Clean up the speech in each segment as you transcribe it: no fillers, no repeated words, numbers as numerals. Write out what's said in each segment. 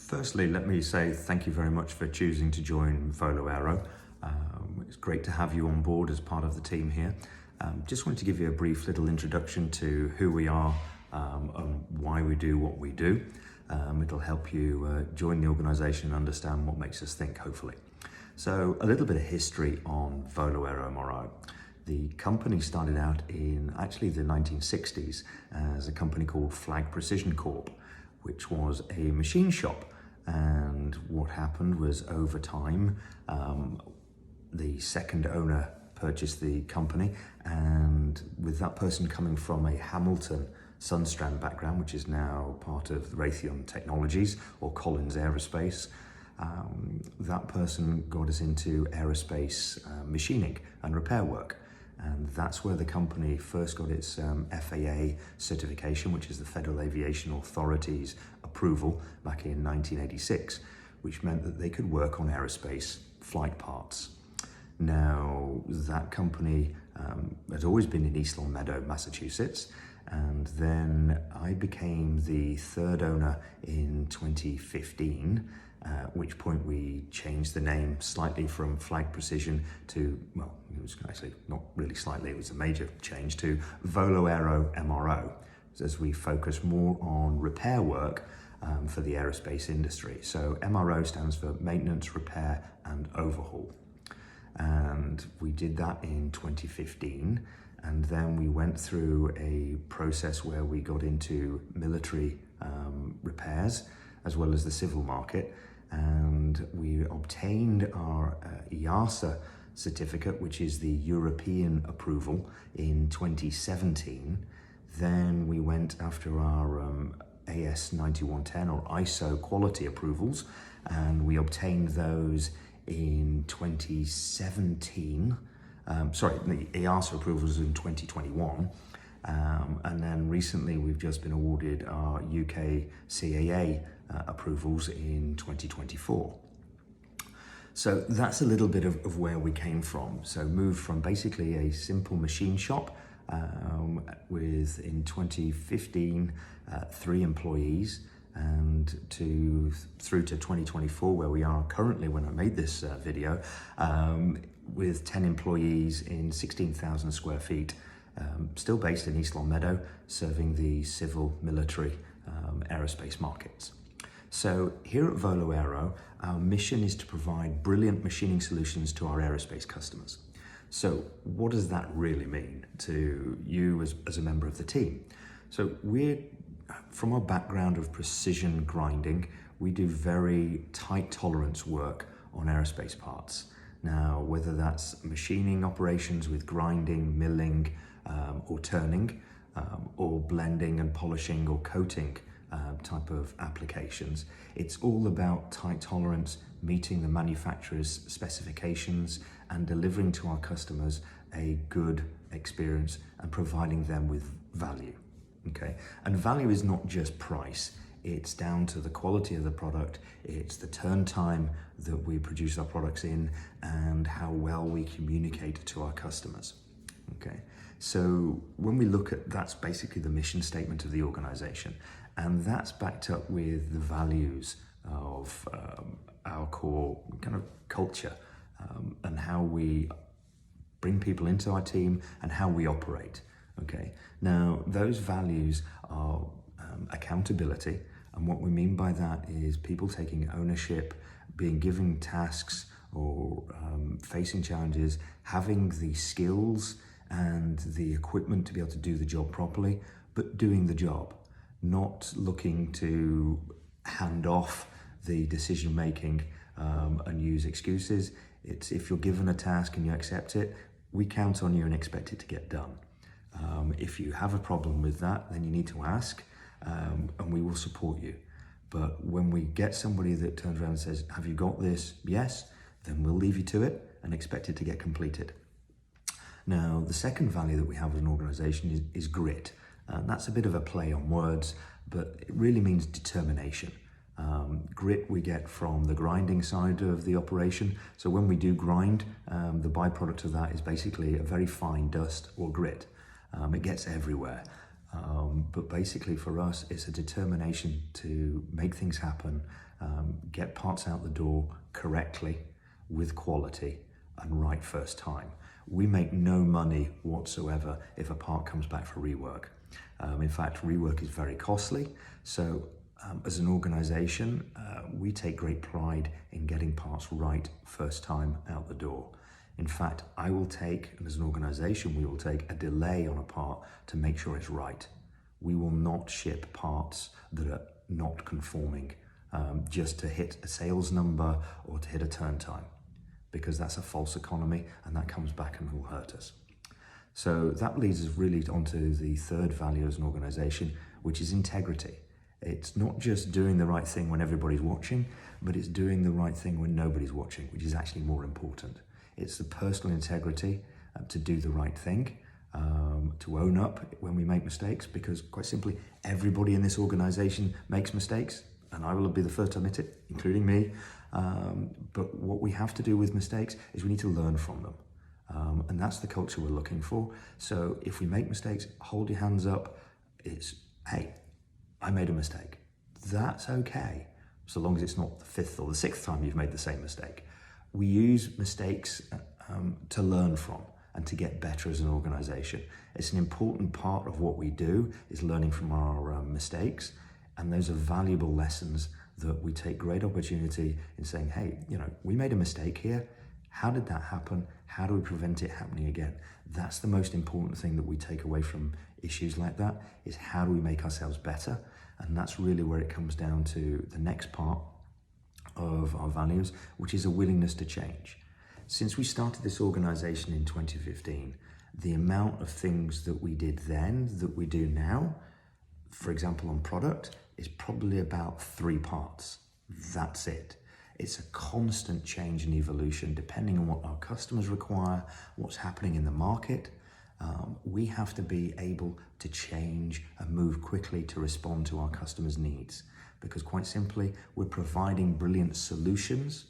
Firstly, let me say thank you very much for choosing to join Volo Aero. It's great to have you on board as part of the team here. Just wanted to give you a brief little introduction to who we are and why we do what we do. It'll help you join the organisation and understand what makes us think, hopefully. So a little bit of history on Volo Aero MRO. The company started out in actually the 1960s as a company called Flag Precision Corp, which was a machine shop. And what happened was, over time, the second owner purchased the company, and with that person coming from a Hamilton Sundstrand background, which is now part of Raytheon Technologies or Collins Aerospace, that person got us into aerospace machining and repair work. And that's where the company first got its FAA certification, which is the Federal Aviation Authority's approval back in 1986, which meant that they could work on aerospace flight parts. Now, that company had always been in East Longmeadow, Massachusetts, and then I became the third owner in 2015, at which point we changed the name slightly from Flag Precision to, well, it was actually not really slightly, it was a major change, to Volo Aero MRO, as we focus more on repair work for the aerospace industry. So MRO stands for Maintenance, Repair and Overhaul. And we did that in 2015. And then we went through a process where we got into military repairs as well as the civil market. And we obtained our EASA certificate, which is the European approval, in 2017. Then we went after our AS 9110 or ISO quality approvals, and we obtained those in 2017. The EASA approvals in 2021. And then recently we've just been awarded our UK CAA approvals in 2024. So that's a little bit of where we came from. So moved from basically a simple machine shop with, in 2015, 3 employees, and through to 2024, where we are currently when I made this video, with 10 employees in 16,000 square feet, still based in East Longmeadow, serving the civil, military, aerospace markets. So here at Volo Aero, our mission is to provide brilliant machining solutions to our aerospace customers. So what does that really mean to you as a member of the team? So from our background of precision grinding, we do very tight tolerance work on aerospace parts. Now, whether that's machining operations with grinding, milling, or turning, or blending and polishing or coating type of applications, it's all about tight tolerance, meeting the manufacturer's specifications and delivering to our customers a good experience and providing them with value. Okay, and value is not just price. It's down to the quality of the product, it's the turn time that we produce our products in, and how well we communicate to our customers. Okay, so when we look at, that's basically the mission statement of the organization, and that's backed up with the values of our core kind of culture, and how we bring people into our team and how we operate. Okay, now those values are accountability, and what we mean by that is people taking ownership, being given tasks or facing challenges, having the skills and the equipment to be able to do the job properly, but doing the job, not looking to hand off the decision making and use excuses. It's, if you're given a task and you accept it, we count on you and expect it to get done. If you have a problem with that, then you need to ask, and we will support you. But when we get somebody that turns around and says, have you got this? Yes, then we'll leave you to it and expect it to get completed. Now, the second value that we have as an organization is grit. And that's a bit of a play on words, but it really means determination. Grit we get from the grinding side of the operation. So when we do grind, the byproduct of that is basically a very fine dust or grit. It gets everywhere. But basically for us, it's a determination to make things happen, get parts out the door correctly, with quality, and right first time. We make no money whatsoever if a part comes back for rework. In fact, rework is very costly. So as an organization, we take great pride in getting parts right first time out the door. In fact, I will take, and as an organization, we will take a delay on a part to make sure it's right. We will not ship parts that are not conforming just to hit a sales number or to hit a turn time, because that's a false economy and that comes back and will hurt us. So that leads us really onto the third value as an organization, which is integrity. It's not just doing the right thing when everybody's watching, but it's doing the right thing when nobody's watching, which is actually more important. It's the personal integrity to do the right thing, to own up when we make mistakes, because quite simply, everybody in this organization makes mistakes, and I will be the first to admit it, including me. But what we have to do with mistakes is we need to learn from them. And that's the culture we're looking for. So if we make mistakes, hold your hands up. It's, hey, I made a mistake. That's okay, so long as it's not the fifth or the sixth time you've made the same mistake. We use mistakes to learn from and to get better as an organization. It's an important part of what we do, is learning from our mistakes. And those are valuable lessons that we take great opportunity in saying, hey, we made a mistake here. How did that happen? How do we prevent it happening again? That's the most important thing that we take away from issues like that, is how do we make ourselves better? And that's really where it comes down to the next part of our values, which is a willingness to change. Since we started this organization in 2015, the amount of things that we did then that we do now, for example, on product, is probably about 3 parts. That's it. It's a constant change and evolution depending on what our customers require, what's happening in the market. We have to be able to change and move quickly to respond to our customers' needs, because quite simply, we're providing brilliant solutions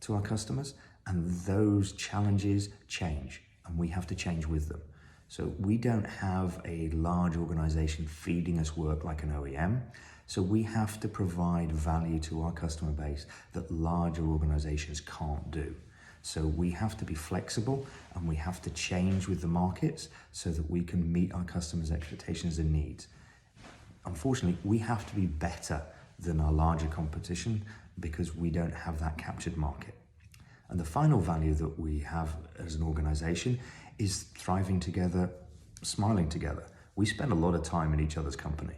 to our customers, and those challenges change, and we have to change with them. So we don't have a large organization feeding us work like an OEM. So we have to provide value to our customer base that larger organizations can't do. So we have to be flexible, and we have to change with the markets so that we can meet our customers' expectations and needs. Unfortunately, we have to be better than our larger competition because we don't have that captured market. And the final value that we have as an organization is thriving together, smiling together. We spend a lot of time in each other's company.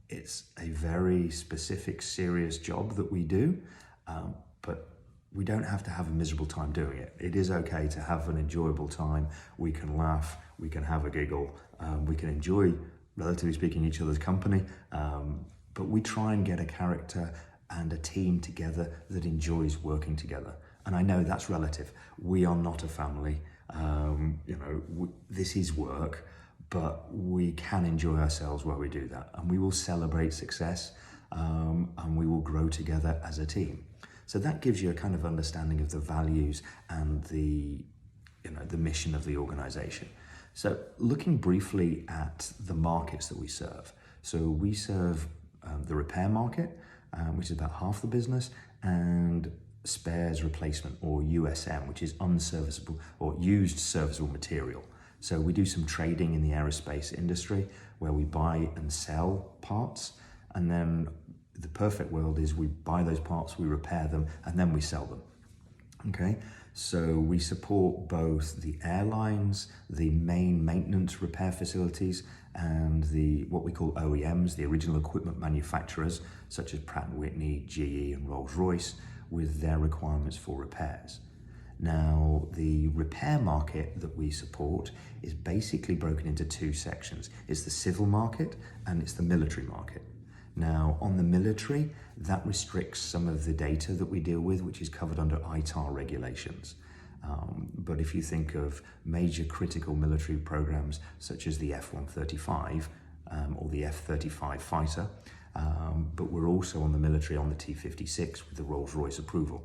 It's a very specific, serious job that we do, but we don't have to have a miserable time doing it. It is okay to have an enjoyable time. We can laugh, we can have a giggle, we can enjoy, relatively speaking, each other's company, but we try and get a character and a team together that enjoys working together. And I know that's relative. We are not a family. This is work, but we can enjoy ourselves while we do that. And we will celebrate success, and we will grow together as a team. So that gives you a kind of understanding of the values and the mission of the organization. So looking briefly at the markets that we serve. So we serve the repair market, which is about half the business, and spares replacement, or USM, which is unserviceable or used serviceable material. So we do some trading in the aerospace industry where we buy and sell parts, and then the perfect world is we buy those parts, we repair them, and then we sell them. Okay, so we support both the airlines, the main maintenance repair facilities, and what we call OEMs, the original equipment manufacturers, such as Pratt & Whitney, GE, and Rolls-Royce, with their requirements for repairs. Now, the repair market that we support is basically broken into 2 sections. It's the civil market and it's the military market. Now, on the military, that restricts some of the data that we deal with, which is covered under ITAR regulations. But if you think of major critical military programs such as the F-135 or the F-35 fighter, but we're also on the military on the T-56 with the Rolls-Royce approval.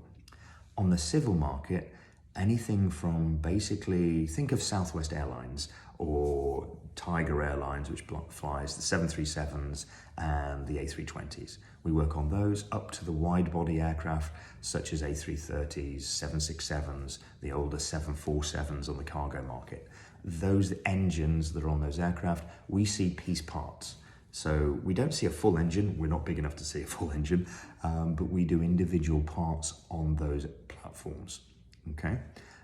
On the civil market, anything from basically, think of Southwest Airlines or Tiger Airlines, which flies the 737s and the A320s. We work on those up to the wide body aircraft such as A330s, 767s, the older 747s on the cargo market. Those engines that are on those aircraft, we see piece parts. So we don't see a full engine, we're not big enough to see a full engine, but we do individual parts on those platforms, okay?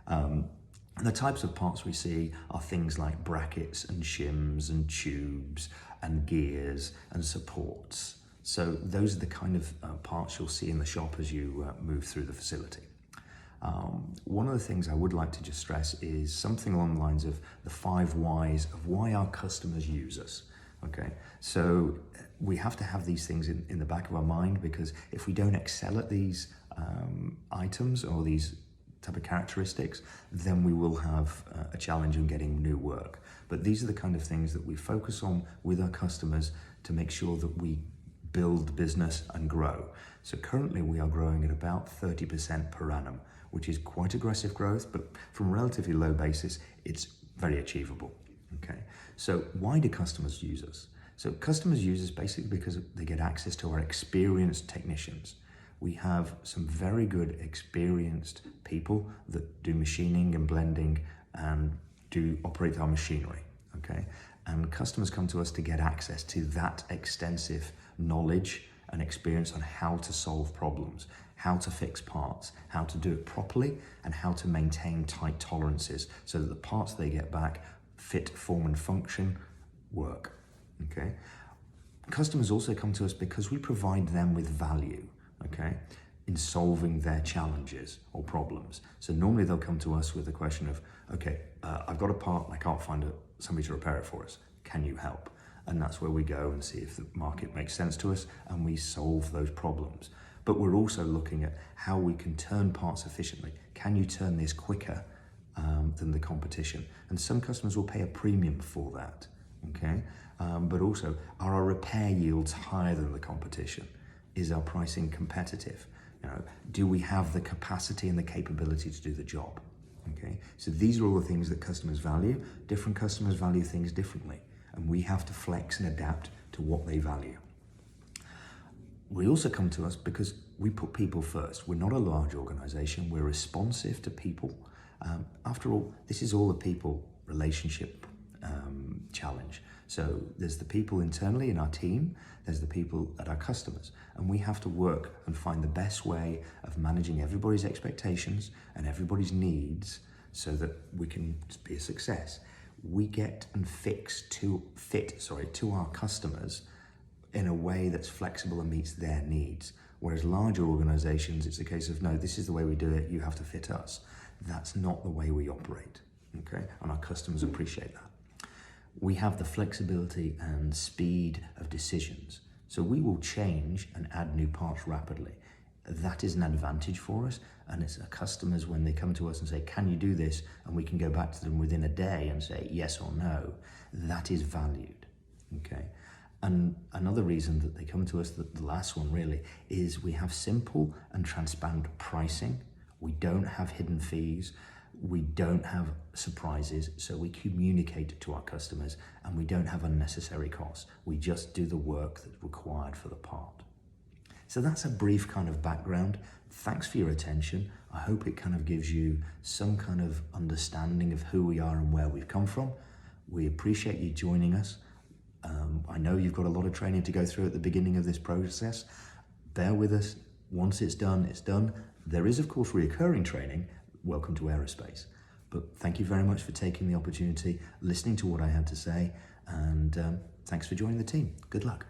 And the types of parts we see are things like brackets and shims and tubes and gears and supports. So those are the kind of parts you'll see in the shop as you move through the facility. One of the things I would like to just stress is something along the lines of the 5 whys of why our customers use us. Okay, so we have to have these things in the back of our mind, because if we don't excel at these items or these type of characteristics, then we will have a challenge in getting new work. But these are the kind of things that we focus on with our customers to make sure that we build business and grow. So currently we are growing at about 30% per annum, which is quite aggressive growth, but from a relatively low basis, it's very achievable. Okay, so why do customers use us? So customers use us basically because they get access to our experienced technicians. We have some very good experienced people that do machining and blending and do operate our machinery, okay? And customers come to us to get access to that extensive knowledge and experience on how to solve problems, how to fix parts, how to do it properly, and how to maintain tight tolerances so that the parts they get back fit, form and function, work, okay? Customers also come to us because we provide them with value, okay, in solving their challenges or problems. So normally they'll come to us with a question of, okay, I've got a part and I can't find somebody to repair it for us. Can you help? And that's where we go and see if the market makes sense to us and we solve those problems. But we're also looking at how we can turn parts efficiently. Can you turn this quicker than the competition? And some customers will pay a premium for that, okay? But also, are our repair yields higher than the competition? Is our pricing competitive? You know, do we have the capacity and the capability to do the job? Okay, so these are all the things that customers value. Different customers value things differently, and we have to flex and adapt to what they value. We also come to us because we put people first. We're not a large organization, we're responsive to people. After all, this is all a people relationship challenge. So there's the people internally in our team, there's the people at our customers, and we have to work and find the best way of managing everybody's expectations and everybody's needs so that we can be a success. We get and fit to our customers in a way that's flexible and meets their needs. Whereas larger organizations, it's a case of, no, this is the way we do it, you have to fit us. That's not the way we operate, okay? And our customers appreciate that. We have the flexibility and speed of decisions. So we will change and add new parts rapidly. That is an advantage for us, and it's our customers, when they come to us and say, can you do this? And we can go back to them within a day and say yes or no. That is valued, okay? And another reason that they come to us, the last one really, is we have simple and transparent pricing. We don't have hidden fees. We don't have surprises, so we communicate to our customers, and we don't have unnecessary costs. We just do the work that's required for the part. So that's a brief kind of background. Thanks for your attention. I hope it kind of gives you some kind of understanding of who we are and where we've come from. We appreciate you joining us. I know you've got a lot of training to go through at the beginning of this process. Bear with us. Once it's done, it's done. There is, of course, recurring training. Welcome to aerospace. But thank you very much for taking the opportunity, listening to what I had to say, and thanks for joining the team. Good luck.